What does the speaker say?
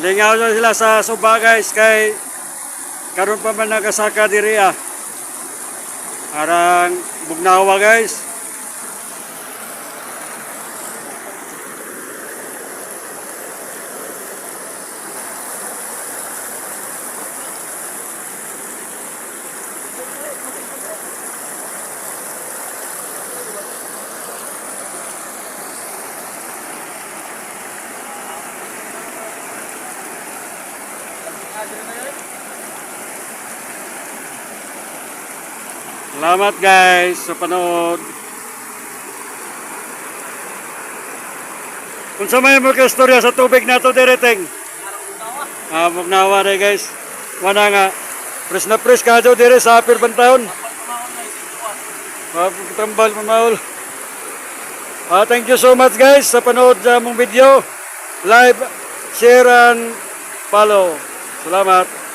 Lingaw na sila sa suba guys kay karon pa man nagasaka diri ah. Arang bugnawa guys. Salamat guys sa panood. Kung sa may mga istorya sa tubig na to direteng. Mugnawa na guys. Wana nga. Press na press ka daw dire sa apir bantahon. Tambal mamaul. Thank you so much guys sa panood sa mong video. Like, share and follow. Salamat.